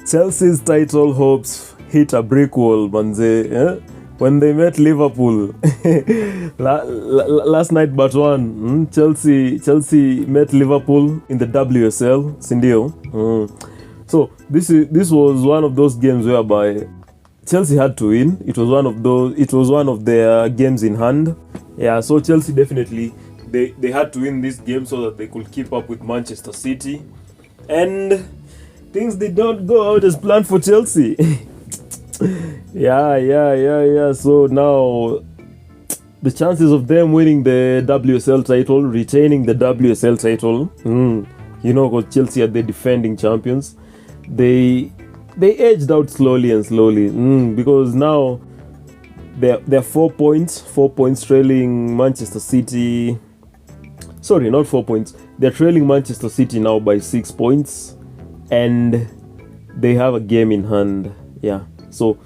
Chelsea's title hopes hit a brick wall, manze. When they met Liverpool last night, but one Chelsea met Liverpool in the WSL, sindio. So this was one of those games whereby Chelsea had to win. It was one of their games in hand. Yeah, so Chelsea definitely they had to win this game so that they could keep up with Manchester City. And things did not go out as planned for Chelsea. Yeah. So now the chances of them winning the WSL title, retaining the WSL title, because Chelsea are the defending champions, they edged out slowly because now they're 4 points trailing Manchester City. Sorry, not 4 points. They're trailing Manchester City now by 6 points, and they have a game in hand. Yeah. So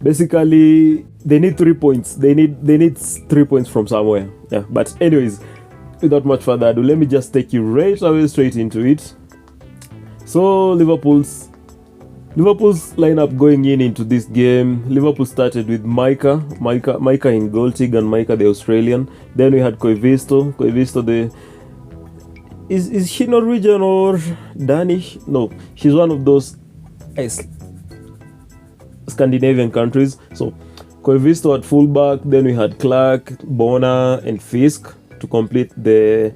basically, they need 3 points. They need 3 points from somewhere. Yeah. But anyways, without much further ado, let me just take you right away straight into it. So Liverpool's lineup going into this game. Liverpool started with Micah in goal, Tegan Micah, the Australian. Then we had Koivisto, is she Norwegian or Danish? No, she's one of those Scandinavian countries. So Koivisto at fullback. Then we had Clark, Bonner, and Fisk to complete the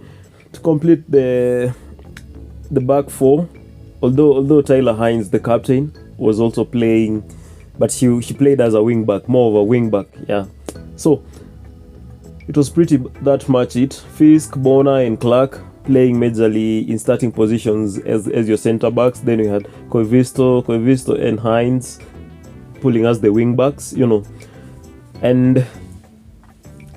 back four. Although Tyler Hines, the captain, was also playing, but she played as a wing back, more of a wing back. Yeah. So it was pretty that much it. Fisk, Bonner, and Clark playing majorly in starting positions as your centre backs. Then we had Koivisto and Hines pulling as the wing backs, And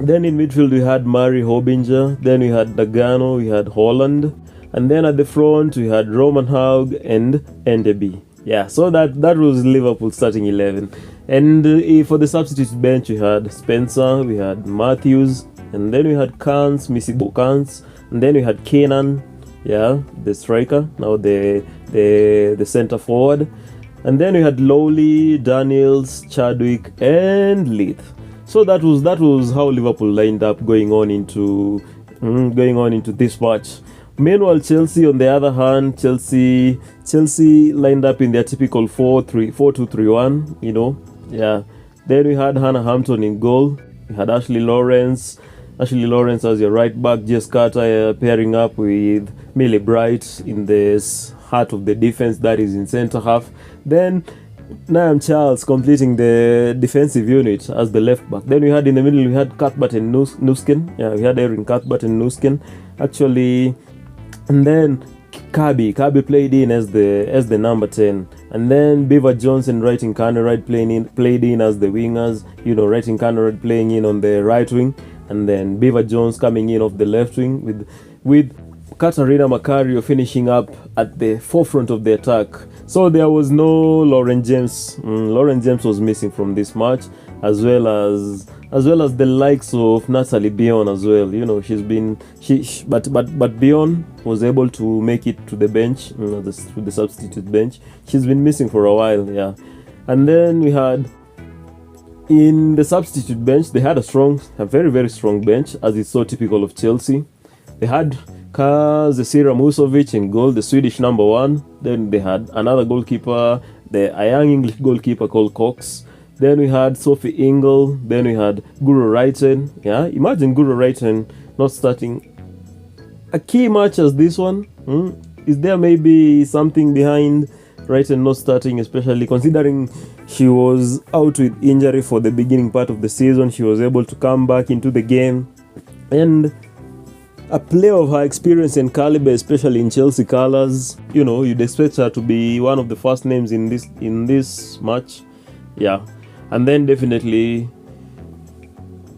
then in midfield we had Murray, Hobinger. Then we had Nagano, we had Holland. And then at the front, we had Roman Haug and Enderby. Yeah, so that was Liverpool starting 11. And for the substitute bench, we had Spencer, we had Matthews, and then we had Missy Kans, and then we had Kenan, the striker, now the centre forward. And then we had Lowley, Daniels, Chadwick, and Leith. So that was how Liverpool lined up going on into this match. Meanwhile, Chelsea, on the other hand, Chelsea lined up in their typical 4-2-3-1, Yeah. Then we had Hannah Hampton in goal. We had Ashley Lawrence as your right back. Jess Carter pairing up with Millie Bright in the heart of the defense, that is in centre half. Then Niam Charles completing the defensive unit as the left back. Then we had in the middle, we had Cuthbert and Nusken. Yeah, we had Erin Cuthbert and Nusken. Actually. And then Kirby played in as the number 10, and then Beaver Jones and Writing Cartwright played in as the wingers. Writing Cartwright playing in on the right wing, and then Beaver Jones coming in off the left wing with Katarina Macario finishing up at the forefront of the attack. So there was no Lauren James. Lauren James was missing from this match, as well as the likes of Natalie Bion as well. But Bion was able to make it to the bench, to the substitute bench. She's been missing for a while, yeah. And then we had in the substitute bench, they had a very, very strong bench, as is so typical of Chelsea. They had Zesira Musovic in goal, the Swedish number 1. Then they had another goalkeeper, a young English goalkeeper called Cox. Then we had Sophie Ingle. Then we had Guru Wrighton. Yeah, imagine Guru Wrighton not starting a key match as this one. Is there maybe something behind Wrighton not starting, especially considering she was out with injury for the beginning part of the season? She was able to come back into the game, and a player of her experience and caliber, especially in Chelsea colours, you'd expect her to be one of the first names in this match. Yeah. And then definitely,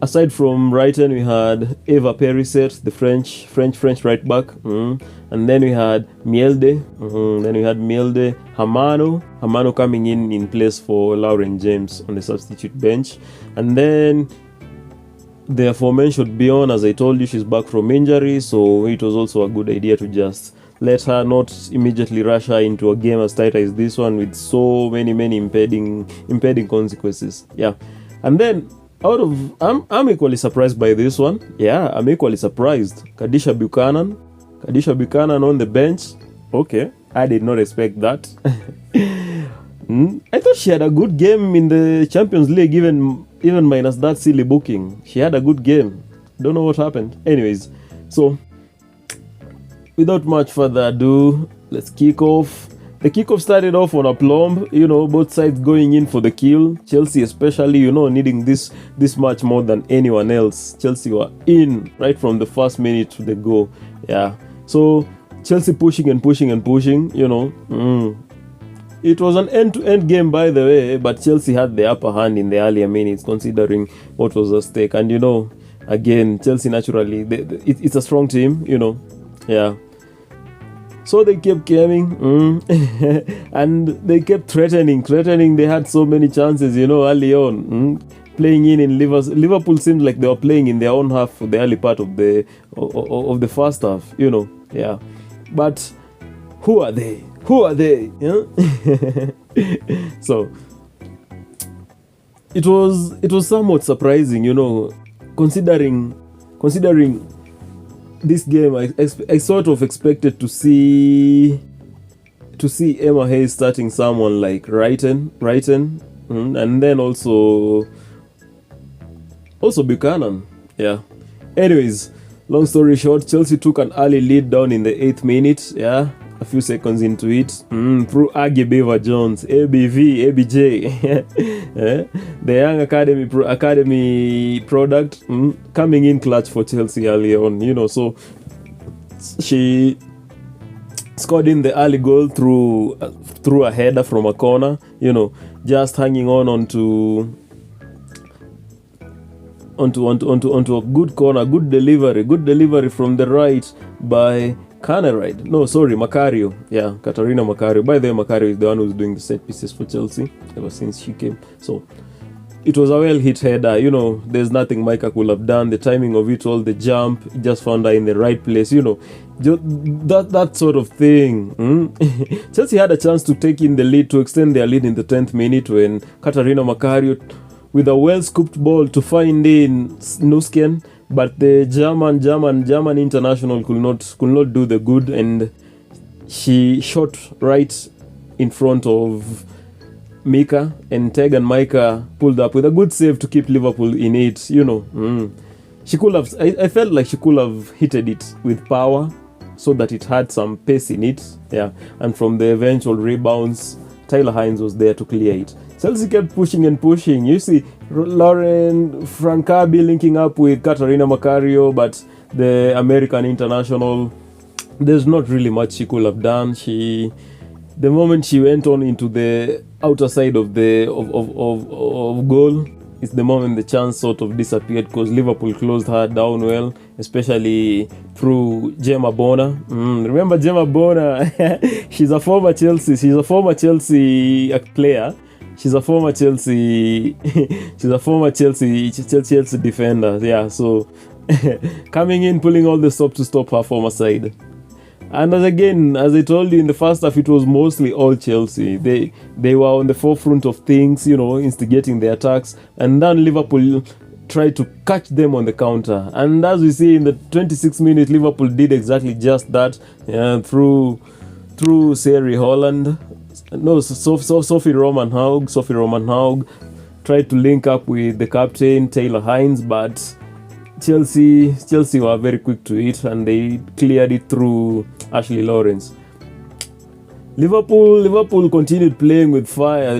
aside from Wrighton, we had Eva Perisset, the French right back. And then we had Mielde. Hamano coming in place for Lauren James on the substitute bench. And then the aforementioned Bion, as I told you, she's back from injury, so it was also a good idea to just let her not immediately rush her into a game as tight as this one with so many impeding consequences. Yeah. And then I'm equally surprised by this one. Yeah, I'm equally surprised. Kadisha Buchanan on the bench. Okay, I did not expect that. I thought she had a good game in the Champions League, even minus that silly booking. She had a good game. Don't know what happened. Anyways, so without much further ado, let's kick off. The kickoff started off on a plumb, both sides going in for the kill. Chelsea especially, needing this match more than anyone else. Chelsea were in right from the first minute to the goal. Yeah. So Chelsea pushing. It was an end-to-end game, by the way, but Chelsea had the upper hand in the earlier minutes, considering what was at stake. And again, Chelsea naturally, it's a strong team, yeah. So they kept coming, and they kept threatening. They had so many chances, early on. Playing in Liverpool seemed like they were playing in their own half for the early part of the first half, yeah. But who are they? Yeah? So it was somewhat surprising, considering this game. I sort of expected to see Emma Hayes starting someone like Wrighton, and then also Buchanan. Yeah. Anyways, long story short, Chelsea took an early lead down in the 8th minute. Yeah. A few seconds into it, through Aggie Beaver-Jones, ABJ, the young academy product, coming in clutch for Chelsea early on, so she scored in the early goal through a header from a corner, just hanging onto a good corner, good delivery from the right by Macario. Yeah, Katarina Macario. By the way, Macario is the one who's doing the set pieces for Chelsea ever since she came. So it was a well hit header. There's nothing Micah could have done. The timing of it all, the jump, it just found her in the right place. That sort of thing. Chelsea had a chance to take in the lead, to extend their lead in the 10th minute when Katarina Macario, with a well scooped ball to find in Nusken. But the German international could not do the good, and she shot right in front of Mika, and Tegan Micah pulled up with a good save to keep Liverpool in it. She could have. I felt like she could have hit it with power, so that it had some pace in it. Yeah, and from the eventual rebounds, Tyler Hines was there to clear it. Chelsea kept pushing. You see Lauren Francabi linking up with Katarina Macario, but the American international, there's not really much she could have done. The moment she went on into the outer side of goal, it's the moment the chance sort of disappeared, because Liverpool closed her down well, especially through Gemma Bonner. Remember Gemma Bonner? She's a former Chelsea player. She's a former Chelsea defender. Yeah, so coming in, pulling all the stops to stop her former side. And as I told you in the first half, it was mostly all Chelsea. They were on the forefront of things, instigating the attacks, and then Liverpool tried to catch them on the counter. And as we see in the 26th minute, Liverpool did exactly just that, through Sari Holland. No, Sophie Roman Haug tried to link up with the captain Taylor Hines, but Chelsea were very quick to it, and they cleared it through Ashley Lawrence. Liverpool continued playing with fire.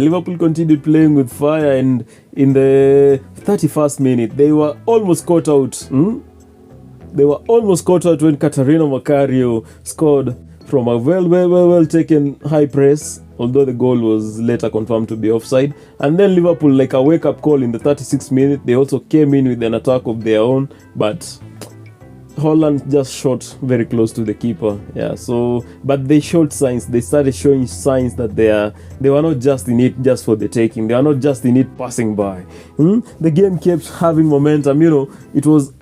And in the 31st minute, they were almost caught out. When Katarina Macario scored from a well taken high press, although the goal was later confirmed to be offside. And then Liverpool, like a wake-up call in the 36th minute, they also came in with an attack of their own, but Holland just shot very close to the keeper. Yeah, so, but they showed signs. They started showing signs that they were not just in it just for the taking. They are not just in it passing by. The game kept having momentum. It was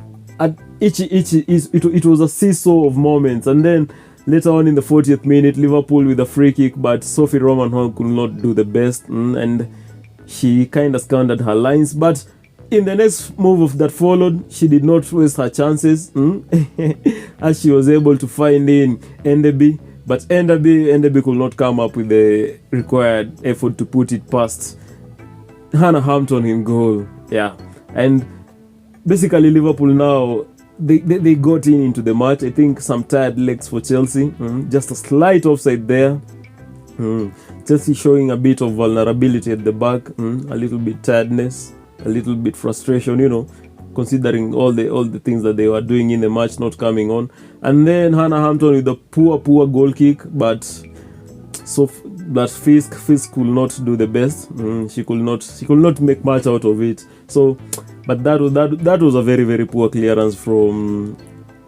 it was a seesaw of moments, and then later on in the 40th minute, Liverpool with a free kick, but Sophie Roman could not do the best, and she kind of squandered her lines. But in the next move that followed, she did not waste her chances, as she was able to find in Enderby. But Enderby could not come up with the required effort to put it past Hannah Hampton in goal. Yeah, and basically Liverpool now, they got into the match. I think some tired legs for Chelsea, just a slight offside there. Chelsea showing a bit of vulnerability at the back, a little bit tiredness, a little bit frustration, considering all the things that they were doing in the match not coming on. And then Hannah Hampton with a poor goal kick, but Fisk could not do the best. She could not make much out of it. So, but that was a very, very poor clearance from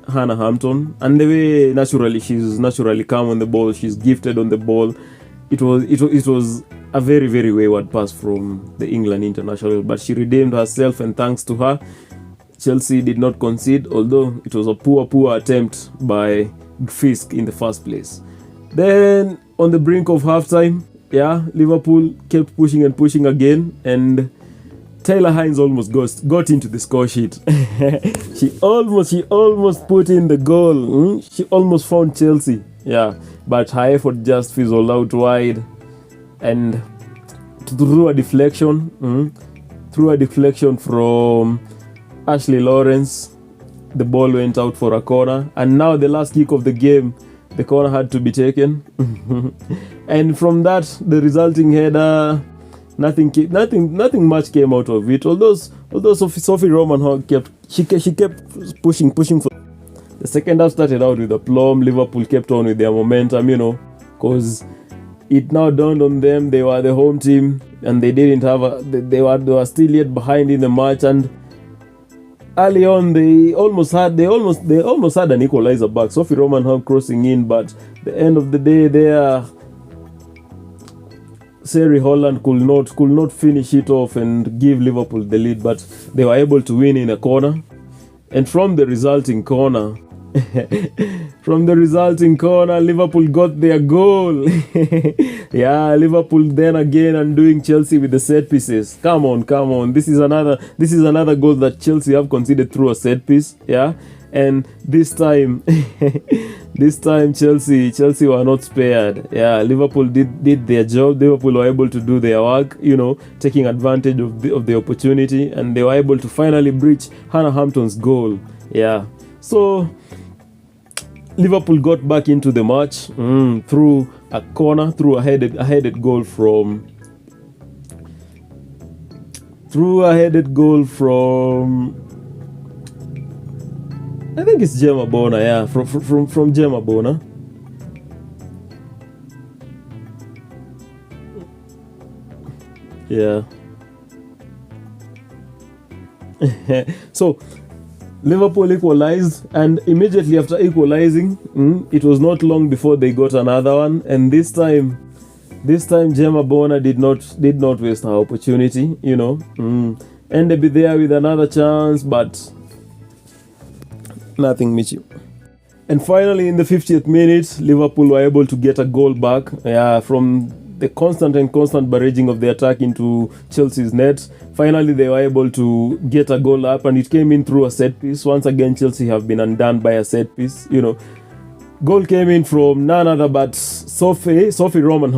Hannah Hampton. And the way she's naturally calm on the ball, she's gifted on the ball. It was a very, very wayward pass from the England international, but she redeemed herself, and thanks to her, Chelsea did not concede, although it was a poor attempt by Fisk in the first place. Then on the brink of halftime, Liverpool kept pushing again, and Taylor Hines almost got into the score sheet. she almost put in the goal. She almost found Chelsea. But her effort just fizzled out wide, and through a deflection from Ashley Lawrence, the ball went out for a corner. And now the last kick of the game, the corner had to be taken. And from that, the resulting header, nothing much came out of it. Although Sophie Roman kept pushing for. The second half started out with aplomb. Liverpool kept on with their momentum, because it now dawned on them they were the home team, and they didn't have they were still yet behind in the match. And early on, they almost had an equalizer back. Sophie Roman crossing in, but the end of the day, there, Sari Holland could not finish it off and give Liverpool the lead, but they were able to win in a corner. And from the resulting corner, Liverpool got their goal. Liverpool then again undoing Chelsea with the set pieces. Come on. This is another goal that Chelsea have conceded through a set piece. And this time Chelsea were not spared. Liverpool did their job. Liverpool were able to do their work, taking advantage of the opportunity, and they were able to finally breach Hannah Hampton's goal. So Liverpool got back into the match through a corner, through a headed goal from I think it's Gemma Bonner, from Gemma Bonner. So Liverpool equalized, and immediately after equalizing, it was not long before they got another one. And this time Gemma Bonner did not waste her opportunity, and they be there with another chance, but nothing Michi. And finally, in the 50th minute, Liverpool were able to get a goal back from the constant barraging of the attack into Chelsea's net. Finally, they were able to get a goal up, and it came in through a set piece. Once again, Chelsea have been undone by a set piece. Goal came in from none other but Sophie Roman,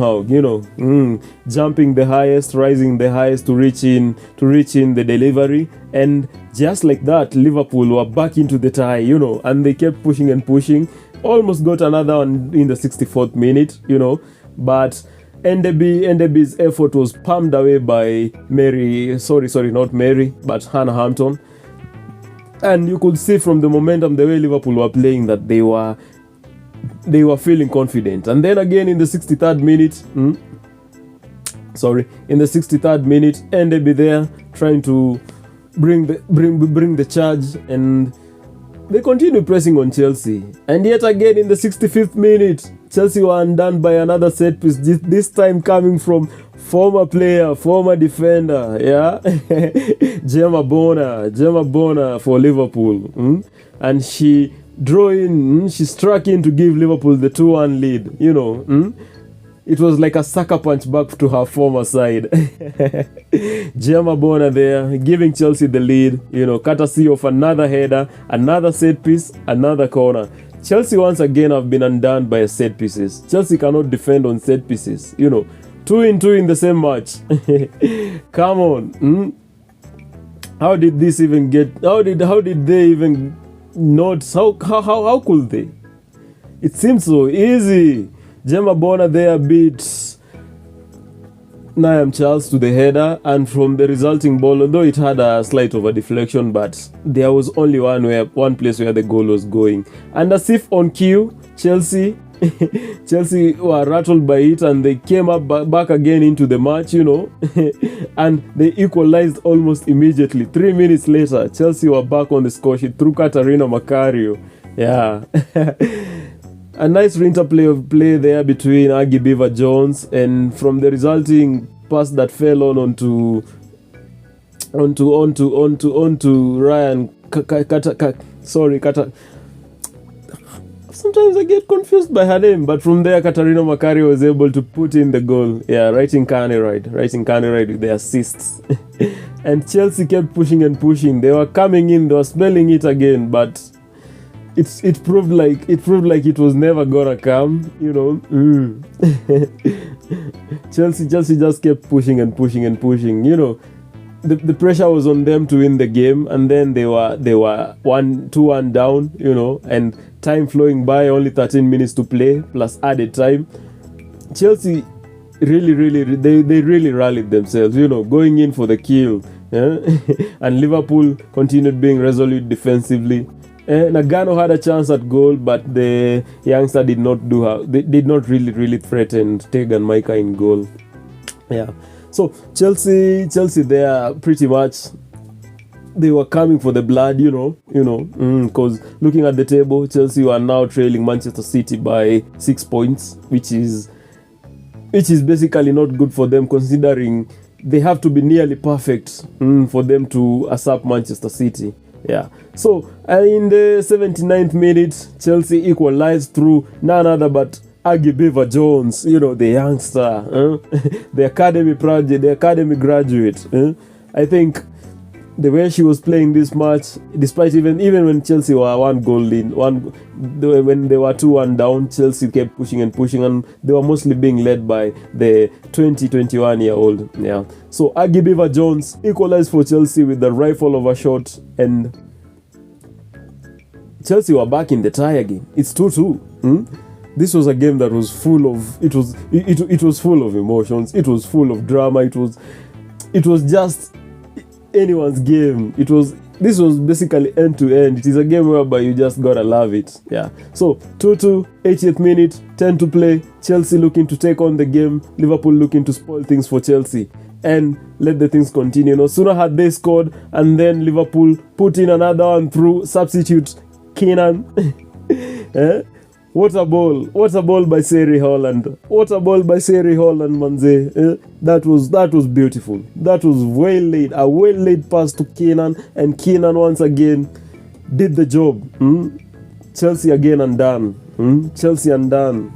jumping the highest, rising the highest to reach in the delivery. And just like that, Liverpool were back into the tie, and they kept pushing, almost got another one in the 64th minute, but Enderby's effort was palmed away by Hannah Hampton. And you could see from the momentum, the way Liverpool were playing, that they were feeling confident. And then again in the 63rd minute, Enderby there trying to bring the charge, and they continue pressing on Chelsea. And yet again in the 65th minute, Chelsea were undone by another set piece, this time coming from former defender, Gemma Bonner for Liverpool. And she draw in. She struck in to give Liverpool the 2-1 lead. It was like a sucker punch back to her former side. Gemma Bonner there, giving Chelsea the lead, courtesy of another header, another set piece, another corner. Chelsea once again have been undone by set pieces. Chelsea cannot defend on set pieces. 2 in 2 in the same match. Come on. How did this even get? How did they even not? How could they? It seems so easy. Gemma Bonner there beat Niam Charles to the header, and from the resulting ball, although it had a slight of a deflection, but there was only one place where the goal was going. And as if on cue, Chelsea were rattled by it, and they came up back again into the match, and they equalized almost immediately. 3 minutes later, Chelsea were back on the score sheet through Katarina Macario. Yeah. A nice interplay of play there between Aggie Beaver-Jones, and from the resulting pass that fell onto Ryan. Sometimes I get confused by her name, but from there Katarina Macario was able to put in the goal. Yeah, writing Carney right with the assists. And Chelsea kept pushing and pushing. They were coming in, they were smelling it again, but it proved like it was never gonna come, Chelsea just kept pushing and pushing and pushing. The pressure was on them to win the game, and then they were 2-1 down, and time flowing by, only 13 minutes to play plus added time. Chelsea really rallied themselves, going in for the kill. And Liverpool continued being resolute defensively. Nagano had a chance at goal, but the youngster did not really threaten Tegan Maika in goal. Yeah. So Chelsea there pretty much they were coming for the blood, because looking at the table, Chelsea were now trailing Manchester City by 6 points, which is basically not good for them, considering they have to be nearly perfect for them to usurp Manchester City. Yeah. So in the 79th minute, Chelsea equalized through none other but Aggie Beaver-Jones, the youngster, the academy project, the academy graduate. I think the way she was playing this match, despite even when Chelsea were one goal in, when they were 2-1 down, Chelsea kept pushing, and they were mostly being led by the 21-year-old. Yeah. So Aggie Beaver-Jones equalized for Chelsea with the rifle of a shot, and Chelsea were back in the tie again. It's 2-2. This was a game that was full of it was full of emotions. It was full of drama. It was just anyone's game. This was basically end to end. It is a game whereby you just gotta love it. Yeah. So 2-2, 80th minute, 10 to play. Chelsea looking to take on the game. Liverpool looking to spoil things for Chelsea and let the things continue. No sooner had they scored, and then Liverpool put in another one through substitute Keenan. What a ball by Seri Holland. Manze. That was beautiful. That was a well laid pass to Keenan, and Keenan once again did the job. Chelsea again undone. Chelsea undone.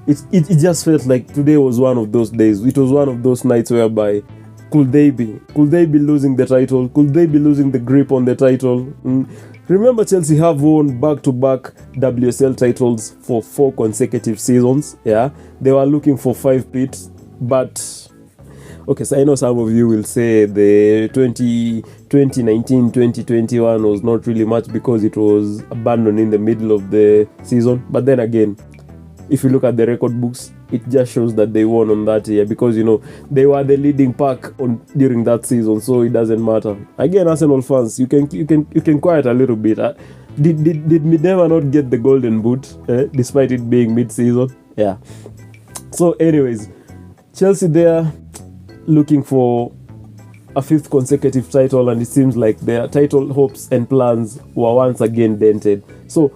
It just felt like today was one of those days. It was one of those nights whereby could they be losing the title? Could they be losing the grip on the title? Remember, Chelsea have won back-to-back WSL titles for 4 consecutive seasons. Yeah, they were looking for 5 pits, but okay. So I know some of you will say the 2019-2021 was not really much because it was abandoned in the middle of the season. But then again, if you look at the record books, it just shows that they won on that year because they were the leading pack during that season, so it doesn't matter. Again, Arsenal fans, you can quiet a little bit. Did Midema not get the golden boot despite it being mid-season? Yeah. So, anyways, Chelsea there looking for a 5th consecutive title, and it seems like their title hopes and plans were once again dented. So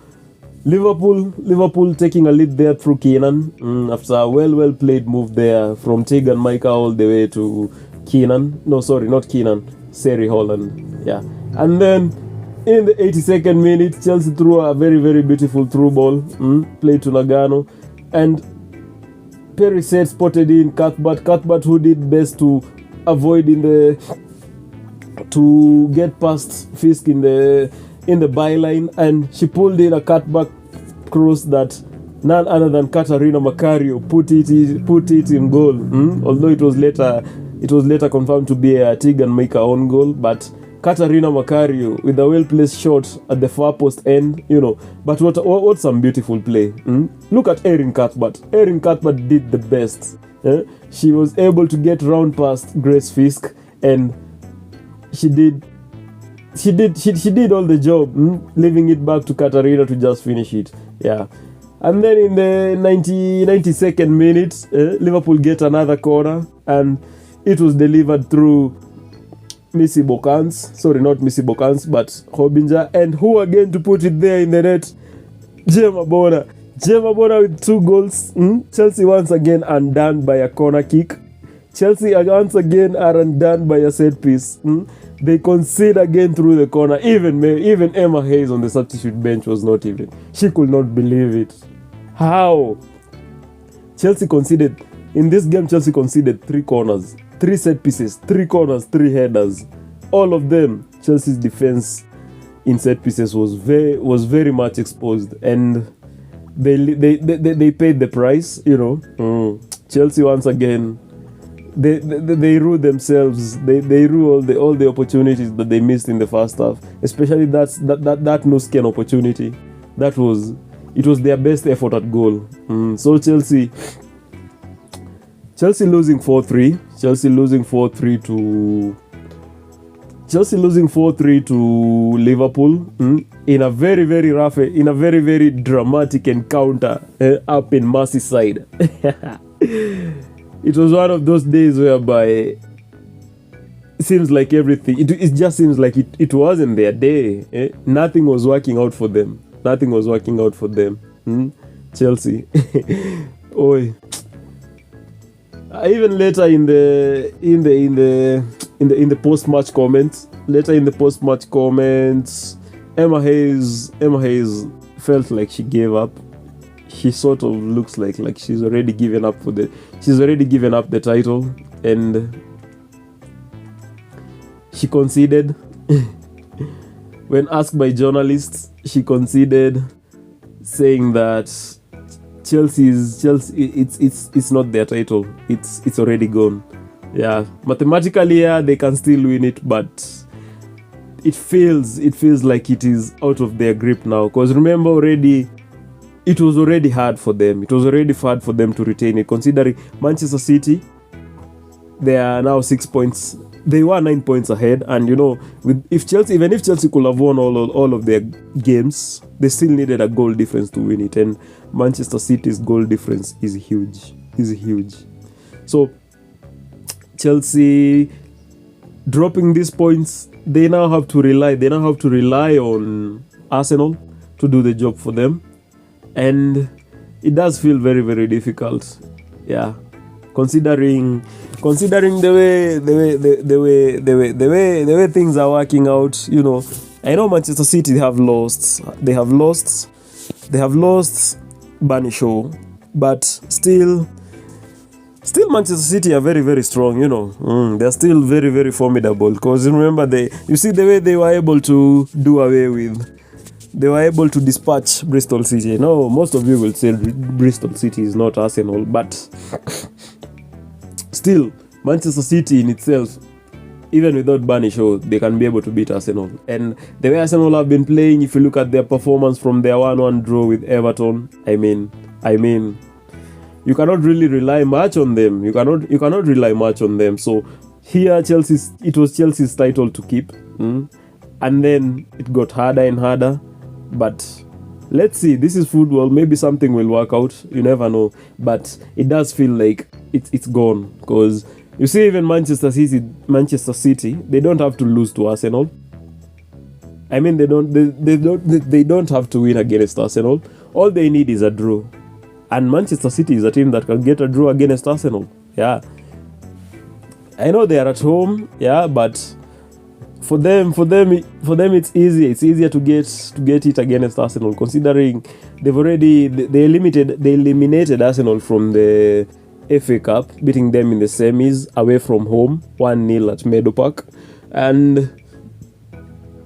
Liverpool taking a lead there through Keenan after a well played move there from Tegan Maika all the way to Keenan. No, sorry, not Keenan. Seri Holland. Yeah. And then In the 82nd minute, Chelsea threw a very, very beautiful through ball, played to Nagano, and Perisic spotted in Cuthbert, who did best to avoid to get past Fisk in the byline, and she pulled in a cutback cross that none other than Katarina Macario put it in goal. Although it was later confirmed to be a Tegan Maker own goal, but Katarina Macario with a well-placed shot at the far post end, But what some beautiful play. Look at Erin Cuthbert. Erin Cuthbert did the best. She was able to get round past Grace Fisk, and she did all the job, leaving it back to Katarina to just finish it. Yeah. And then in the 92nd minute, Liverpool get another corner, and it was delivered through Missy Bokans. Sorry, not Missy Bokans, but Hobinja. And who again to put it there in the net? Gemma Bonner. Gemma Bonner with 2 goals. Chelsea once again undone by a corner kick. Chelsea once again are undone by a set piece. They concede again through the corner. Even Emma Hayes on the substitute bench was not even. She could not believe it. How? Chelsea conceded. In this game, Chelsea conceded 3 corners, 3 set pieces, 3 corners, 3 headers. All of them, Chelsea's defense in set pieces was very much exposed, and they paid the price. Chelsea once again, they rule themselves. They rule all the opportunities that they missed in the first half, especially that Nusken opportunity. It was their best effort at goal. So Chelsea losing 4-3. Chelsea losing 4-3 to Liverpool in a very, very rough, in a very, very dramatic encounter up in Merseyside. It was one of those days whereby it seems like everything, it just seems like it wasn't their day. Nothing was working out for them. Chelsea. Oi. Even later in the post-match comments, Emma Hayes felt like she gave up. She sort of looks like she's already given up the title, and she conceded. When asked by journalists, she conceded, saying that Chelsea, it's not their title. It's already gone. Yeah, mathematically, yeah, they can still win it, but it feels like it is out of their grip now. Because remember, it was already hard for them. It was already hard for them to retain it. Considering Manchester City, they are now 6 points. They were 9 points ahead, and even if Chelsea could have won all of their games, they still needed a goal difference to win it, and Manchester City's goal difference is huge. So Chelsea dropping these points, they now have to rely on Arsenal to do the job for them, and it does feel very, very difficult. Yeah. Considering the way things are working out, I know Manchester City have lost Bunny Shaw, but still Manchester City are very, very strong. They're still very, very formidable. Because remember, you see the way they were able to they were able to dispatch Bristol City. Now, most of you will say Bristol City is not Arsenal, but still, Manchester City in itself, even without Bunny Shaw, they can be able to beat Arsenal. And the way Arsenal have been playing, if you look at their performance from their 1-1 draw with Everton, I mean, you cannot really rely much on them. You cannot rely much on them. So here, it was Chelsea's title to keep, and then it got harder and harder. But let's see. This is football. Maybe something will work out. You never know. But it does feel like it's gone, because you see, even Manchester City, they don't have to lose to Arsenal. I mean, they don't have to win against Arsenal. All they need is a draw, and Manchester City is a team that can get a draw against Arsenal. Yeah, I know they are at home. Yeah, but for them, it's easy. It's easier to get it against Arsenal, considering they eliminated Arsenal from the FA Cup, beating them in the semis away from home, 1-0 at Meadow Park, and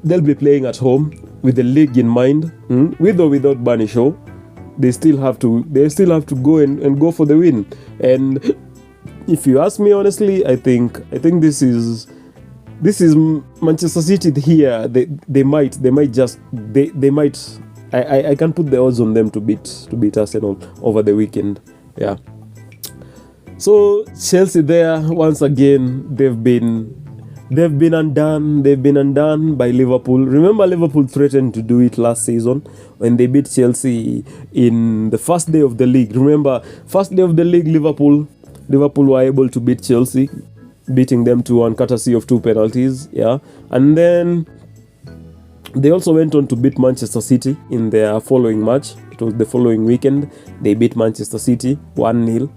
they'll be playing at home with the league in mind, with or without Barney Shaw. They still have to go and go for the win. And if you ask me honestly, I think this is Manchester City here. They might I can put the odds on them to beat Arsenal over the weekend. Yeah. So Chelsea there, once again, they've been undone. They've been undone by Liverpool. Remember, Liverpool threatened to do it last season when they beat Chelsea in the first day of the league. Remember, first day of the league, Liverpool were able to beat Chelsea, beating them 2-1 courtesy of 2 penalties. Yeah, and then they also went on to beat Manchester City in their following match. It was the following weekend. They beat Manchester City 1-0.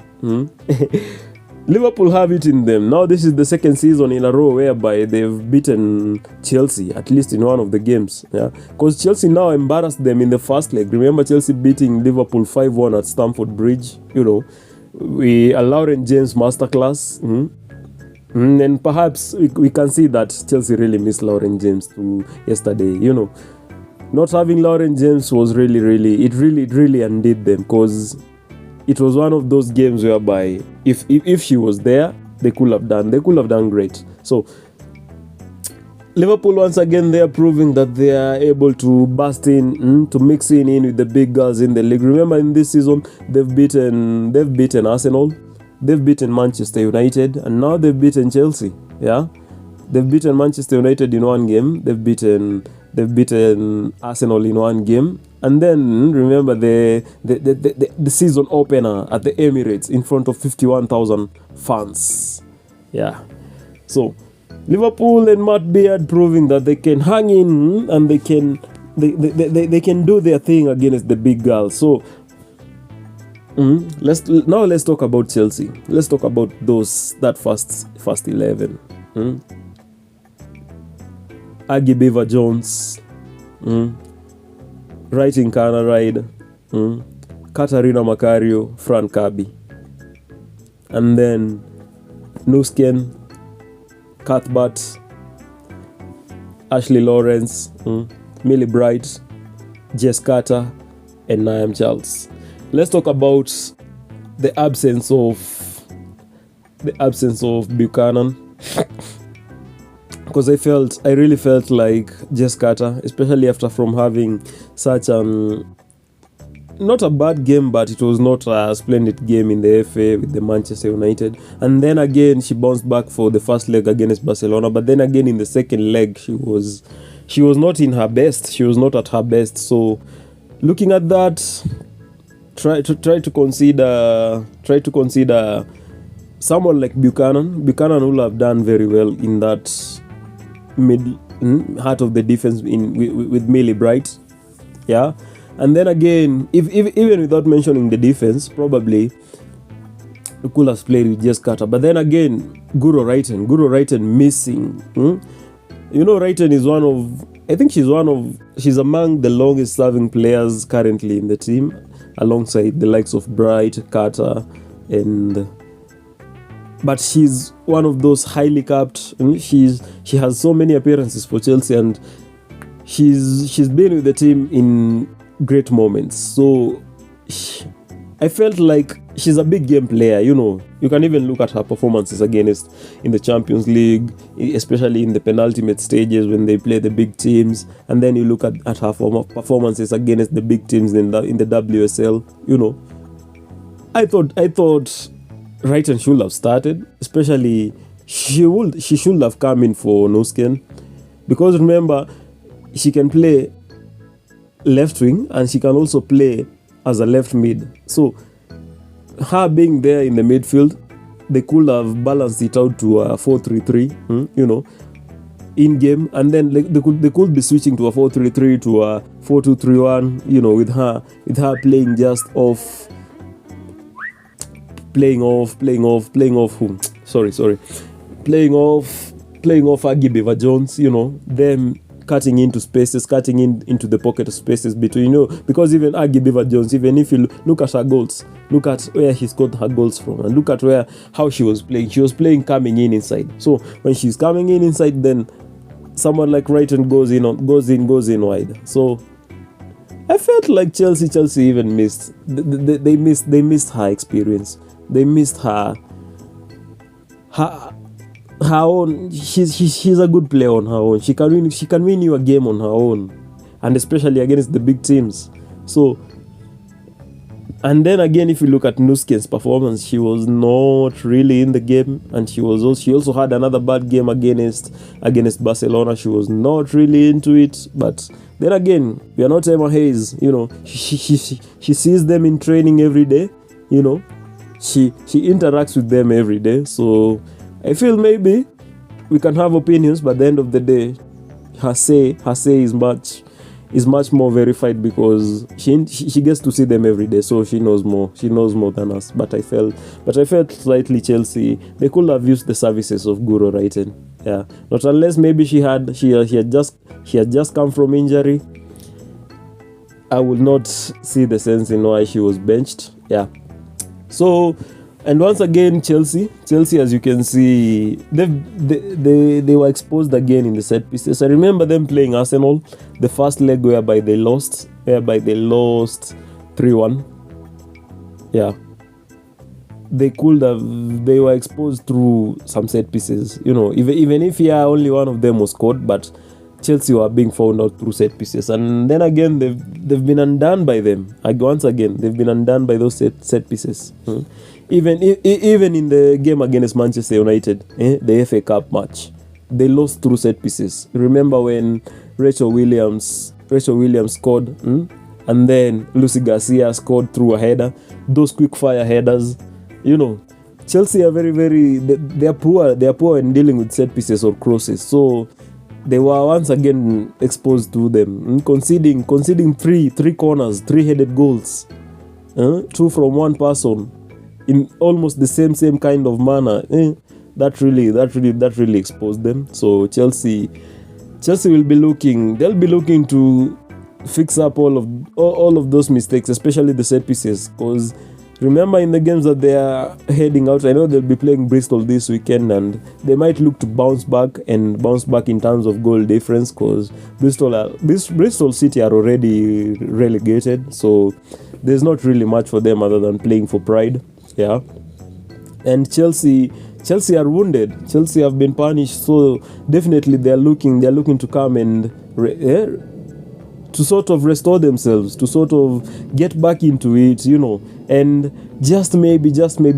Liverpool have it in them. Now this is the second season in a row whereby they've beaten Chelsea, at least in one of the games. Yeah, because Chelsea now embarrassed them in the first leg. Remember Chelsea beating Liverpool 5-1 at Stamford Bridge. You know, a Lauren James masterclass. And perhaps we can see that Chelsea really missed Lauren James too yesterday. You know, not having Lauren James was really undid them, because it was one of those games whereby if she was there, they could have done great. So Liverpool once again, they are proving that they are able to burst in, to mix in with the big girls in the league. Remember, in this season they've beaten Arsenal, they've beaten Manchester United, and now they've beaten Chelsea. Yeah, they've beaten Manchester United in one game, they've beaten Arsenal in one game, and then remember the season opener at the Emirates in front of 51,000 fans. Yeah, so Liverpool and Matt Beard proving that they can hang in and they can do their thing against the big girls. So let's talk about Chelsea. Let's talk about that first 11. Aggie Beaver Jones, Writing Kana Ride, Katarina Macario, Fran Kirby, and then Nusken, Cuthbert, Ashley Lawrence, Millie Bright, Jess Carter, and Niam Charles. Let's talk about the absence of Buchanan. Because I really felt like Jess Carter, especially after from having such not a bad game, but it was not a splendid game in the FA with the Manchester United. And then again, she bounced back for the first leg against Barcelona. But then again, in the second leg, she was not in her best. She was not at her best. So, looking at that, try to consider someone like Buchanan. Buchanan will have done very well in that heart of the defense with Millie Bright. Yeah. And then again, if even without mentioning the defense, probably we could have played with Jess Carter. But then again, Guro Wrighton missing. You know, Wrighton is she's among the longest serving players currently in the team, alongside the likes of Bright, Carter, but she's one of those highly capped. She has so many appearances for Chelsea, and she's been with the team in great moments. So I felt like she's a big game player. You know, you can even look at her performances against in the Champions League, especially in the penultimate stages when they play the big teams, and then you look at her performances against the big teams in the WSL. You know, I thought Wrighton should have started, especially she should have come in for Nusken, because remember, she can play left wing and she can also play as a left mid. So her being there in the midfield, they could have balanced it out to a 4-3-3, you know, in game, and then they could be switching to a 4-3-3 to a 4-2-3-1, you know, with her playing just off. Playing off playing off Aggie Beaver-Jones, them cutting into spaces, cutting into the pocket spaces between, because even Aggie Beaver-Jones, even if you look at her goals, look at where she scored her goals from, and look at how she was playing coming in inside. So when she's coming in inside, then someone like Wrighton goes in wide. So I felt like Chelsea even missed. They missed her experience. They missed her own. She's a good player on her own. She can win you a game on her own, and especially against the big teams. So, and then again, if you look at Nusken's performance, she was not really in the game, and she also had another bad game against Barcelona. She was not really into it, but then again, we are not Emma Hayes. She sees them in training every day. She interacts with them every day. So I feel maybe we can have opinions, but at the end of the day, her say is much more verified because she gets to see them every day, so she knows more than us. But I felt slightly Chelsea, they could have used the services of Guro Wrighton. Yeah, not unless maybe she had just come from injury. I would not see the sense in why she was benched. Yeah. So, and once again, Chelsea, as you can see, they were exposed again in the set pieces. I remember them playing Arsenal, the first leg whereby they lost 3-1. Yeah. They were exposed through some set pieces, even if only one of them was scored, but Chelsea were being found out through set pieces. And then again, they've been undone by them. Once again, they've been undone by those set pieces. Even in the game against Manchester United, the FA Cup match, they lost through set pieces. Remember when Rachel Williams scored, and then Lucy Garcia scored through a header. Those quick fire headers, Chelsea are very, very. They are poor. They are poor in dealing with set pieces or crosses. So they were once again exposed to them, conceding three corners, 3-headed goals, 2 from one person, in almost the same kind of manner. That really exposed them. So Chelsea will be looking. They'll be looking to fix up all of those mistakes, especially the set pieces, because remember in the games that they are heading out, I know they'll be playing Bristol this weekend, and they might look to bounce back in terms of goal difference, because Bristol City are already relegated, so there's not really much for them other than playing for pride. Yeah. And Chelsea are wounded. Chelsea have been punished, so definitely they're looking to come and to sort of restore themselves, to sort of get back into it, and just maybe,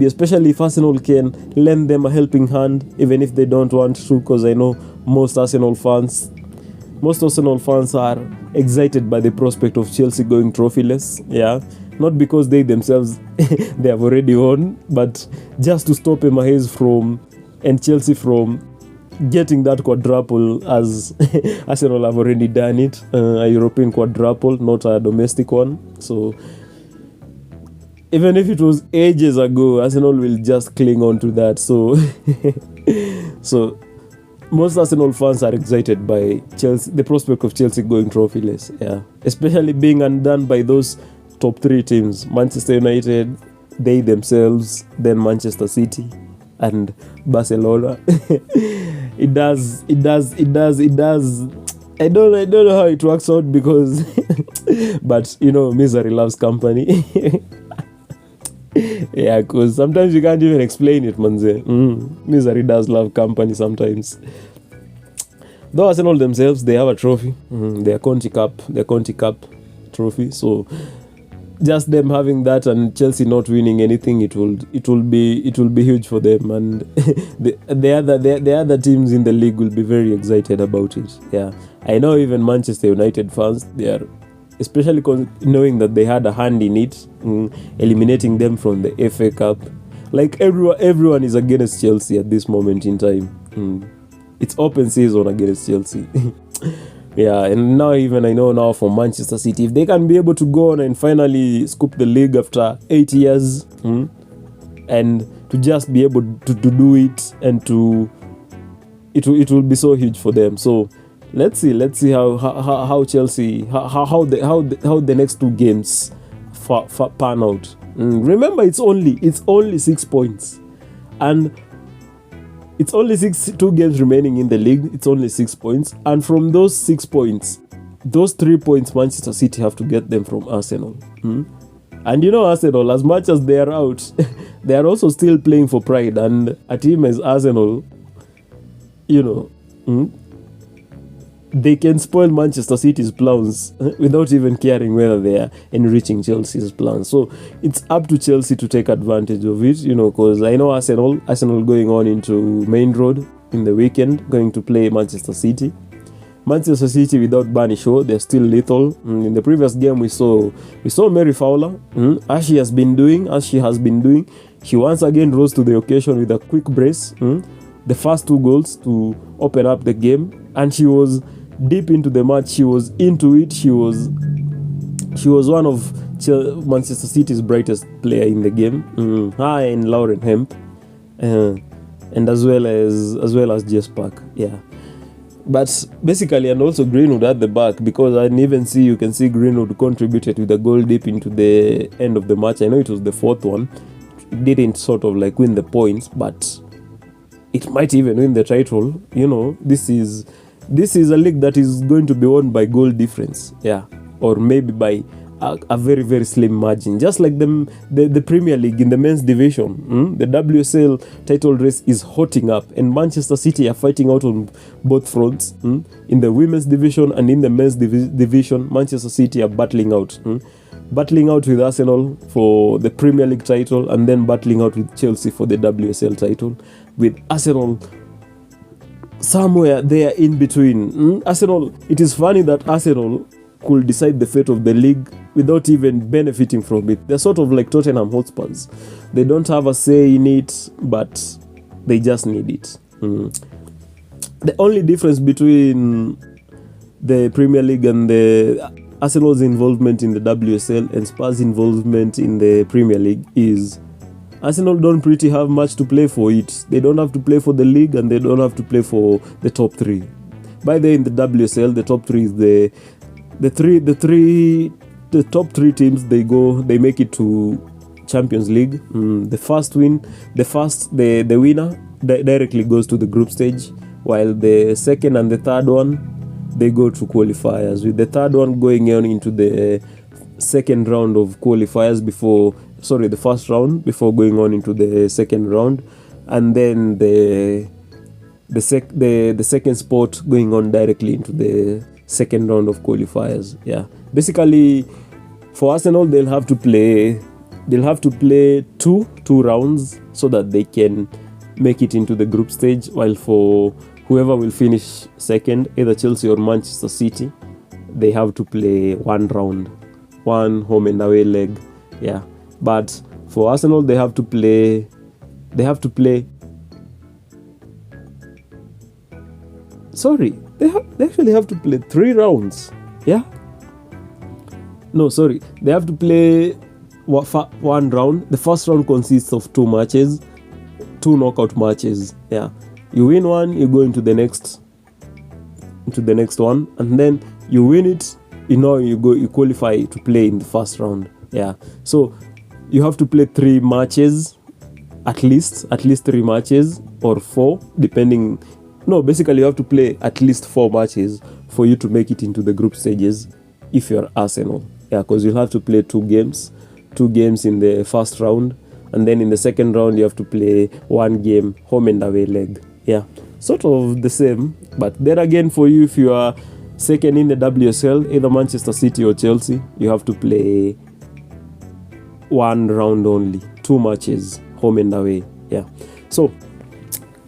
especially if Arsenal can lend them a helping hand, even if they don't want to, because I know most Arsenal fans are excited by the prospect of Chelsea going trophyless. Yeah. Not because they themselves they have already won, but just to stop Emma Hayes and Chelsea from getting that quadruple, as Arsenal have already done it, a European quadruple, not a domestic one. So even if it was ages ago, Arsenal will just cling on to that. So so most Arsenal fans are excited by Chelsea, the prospect of Chelsea going trophyless. Yeah, especially being undone by those top 3 teams: Manchester United, they themselves, then Manchester City, and Barcelona. It does. I don't know how it works out, because but misery loves company. Yeah, because sometimes you can't even explain it, manze. Misery does love company sometimes. Though Arsenal themselves, they have a trophy, their Conti Cup trophy. So just them having that and Chelsea not winning anything, it will be huge for them, and the other teams in the league will be very excited about it. Yeah, I know even Manchester United fans, they are, especially knowing that they had a hand in it, eliminating them from the FA Cup. Like everyone is against Chelsea at this moment in time. It's open season against Chelsea. Yeah, and now even I know now for Manchester City, if they can be able to go on and finally scoop the league after 8 years, and to just be able to do it and to it will be so huge for them. So let's see how Chelsea how the next two games pan out. Remember, it's only 6 points, and it's only 2 games remaining in the league. It's only 6 points, and from those 6 points, those 3 points Manchester City have to get them from Arsenal. And you know, Arsenal, as much as they are out, they are also still playing for pride. And a team as Arsenal, you know, they can spoil Manchester City's plans without even caring whether they are enriching Chelsea's plans. So it's up to Chelsea to take advantage of it, you know, because I know Arsenal going on into Main Road in the weekend, going to play Manchester City. Manchester City without Barney Shaw, they're still lethal. In the previous game, we saw Mary Fowler, as she has been doing. She once again rose to the occasion with a quick brace. The first 2 goals to open up the game, and she was deep into the match. She was into it. She was one of Manchester City's brightest player in the game. Her and Lauren Hemp, and as well as Jess Park. Yeah. But basically, and also Greenwood at the back, because you can see Greenwood contributed with a goal deep into the end of the match. I know it was the 4th one. It didn't sort of like win the points, but it might even win the title. You know, this is a league that is going to be won by goal difference, yeah, or maybe by a very, very slim margin, just like the Premier League in the men's division. The WSL title race is hotting up, and Manchester City are fighting out on both fronts. In the women's division and in the men's division, Manchester City are battling out with Arsenal for the Premier League title, and then battling out with Chelsea for the WSL title, with Arsenal somewhere there in between. Arsenal, it is funny that Arsenal could decide the fate of the league without even benefiting from it. They're sort of like Tottenham Hotspurs. They don't have a say in it, but they just need it. The only difference between the Premier League and the Arsenal's involvement in the WSL and Spurs' involvement in the Premier League is Arsenal don't pretty have much to play for it. They don't have to play for the league, and they don't have to play for the top 3. By the way, in the WSL, the top 3 is the top 3 teams. They make it to Champions League. The winner directly goes to the group stage, while the second and the third one, they go to qualifiers, with the third one going on into the second round of qualifiers the first round before going on into the second round, and then the second spot going on directly into the second round of qualifiers. Yeah, basically for Arsenal, they'll have to play two rounds so that they can make it into the group stage, while for whoever will finish second, either Chelsea or Manchester City, they have to play 1 round, 1 home and away leg. Yeah, but for Arsenal, they have to play. Sorry, they actually have to play 3 rounds. Yeah. No, sorry, they have to play 1 round. The first round consists of 2 matches, 2 knockout matches. Yeah, you win one, you go into the next one, and then you win it. You qualify to play in the first round. Yeah, so you have to play 3 matches, at least 3 matches, or 4, depending. No, basically you have to play at least 4 matches for you to make it into the group stages if you're Arsenal. Yeah, because you'll have to play 2 games in the first round, and then in the second round you have to play 1 game, home and away leg. Yeah, sort of the same, but then again, for you, if you are second in the WSL, either Manchester City or Chelsea, you have to play 1 round only, 2 matches, home and away. Yeah, so